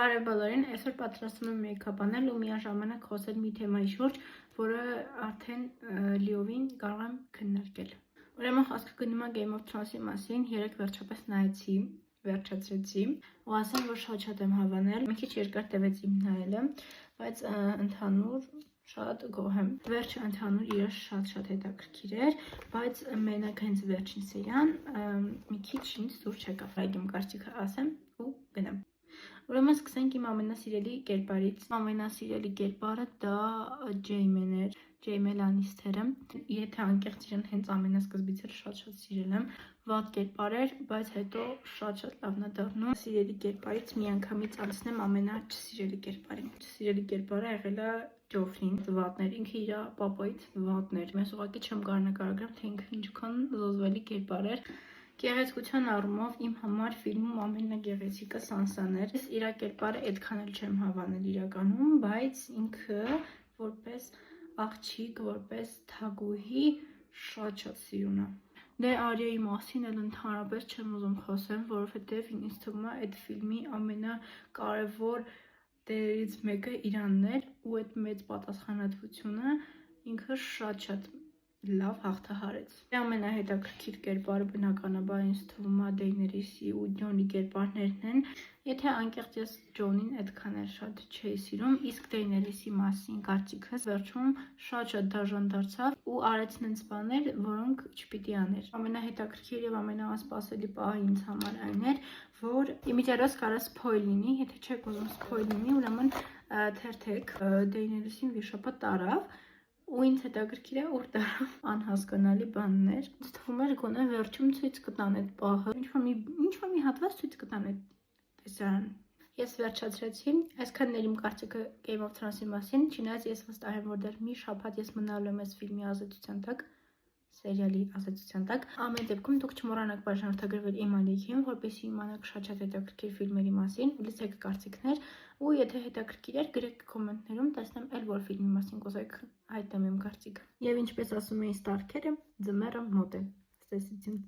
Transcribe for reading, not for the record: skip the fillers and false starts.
Բարեբալերին, այսօր պատրաստում եմ մեյքափանել ու միաժամանակ խոսել մի թեմայի շուրջ, որը արդեն լիովին կարող եմ քննարկել։ Ուրեմն խոսքը գնում է Game of Thrones-ի մասին, երեք վերջապես նայեցի, վերջացրեցի, ու ասեմ, որ շատ եմ հավանել, մի քիչ երկար տևեց իմ նայելը, բայց ընդհանուր շատ գոհ եմ։ Վերջը ընդհանուր իրար շատ հետաքրքիր էր, բայց մենակ հենց վերջին սերիան մի քիչ ինձ դուր չեկավ, իմ կարծիքը ասեմ ու գնամ։ Ուրեմն սկսենք իմ ամենասիրելի կերպարից։ Ամենասիրելի կերպարը դա Ջեյմեն էր, Ջեյմե Լանիստերը։ Եթե անկեղծ իրեն հենց ամենասկզբից էլ շատ սիրել եմ։ Վատ կերպար էր, բայց հետո շատ լավն է դառնում։ Սիրելի կերպարից միանգամից անցնեմ ամենաչսիրելի կերպարին։ Սիրելի կերպարը եղել է Ջոֆրին, վատներ, ինքը իր պապայից վատներ։ Ես ուղղակի չեմ կարող նկարագրեմ, թե ինքը ինչքան զոհվելի կերպար էր։ Գեղեցկության առումով իմ համար ֆիլմում ամենագեղեցիկը Սանսան էր։ Ես իր կերպարը այդքան էլ չեմ հավանել իրականում, բայց ինքը որպես աղջիկ, որպես թագուհի շատ սիրուն է։ Դե Արիայի մասին էլ ընդհանրապես չեմ ուզում խոսել, որովհետև ինձ թվում է այդ ֆիլմի ամենակարևոր դերերից մեկը իրանն էր, ու այդ մեծ պատասխանատվությունը ինքը շատ լավ հաղթահարեց։ Ամենահետաքրքիր կերպարը բնականաբար ինձ թվում է Դեյներիսի ու Ջոնի կերպարներն են։ Եթե անկեղծ ես Ջոնին այդքան էլ շատ չէի սիրում, իսկ Դեյներիսի մասին կարծիքս վերջում շատ դաժան դարձավ ու արեց նենց բաներ, որոնք չպիտի աներ։ Ամենահետաքրքիր եւ ամենաանսպասելի պահը ինձ համար այն էր, որ իմիջիայլոց կարա սփոյլ լինի, եթե չեք ուզում սփոյլ լինի, ուրեմն թերթեք Դեյներիսին վիշապը տարավ ու ինձ հետաքրքիր է ուր տարավ, անհասկանալի բաններ։ Ինձ թվում էր գոնե վերջում ցույց կտան այդ պահը, ինչ-որ մի հատված ցույց կտան այդ տեսարան։ Ես վերջացրեցի, այսքանն էր իմ կարծիքը Game of Thrones-ի մասին, չնայած ես վստահ եմ, որ դեռ մի շաբաթ ես մնալու եմ այս ֆիլմի ազատության տակ, սերիալի ազատության տակ։ Ամեն դեպքում դուք չմոռանաք բաժանորդագրվել իմ ալիքին, որպեսզի իմանաք շատ հետաքրքիր ֆիլմերի մասին, լսեք կարծիքներ, ու եթե հետաքրքիր էր, գրեք կոմենտներում, տեսնեմ էլ որ ֆիլմի մասին կուզեք հայտնեմ իմ կարծիքը։ Եվ ինչպես ասում էին ստարքերը, ձմեռը մոտ է։ Ստեսություն։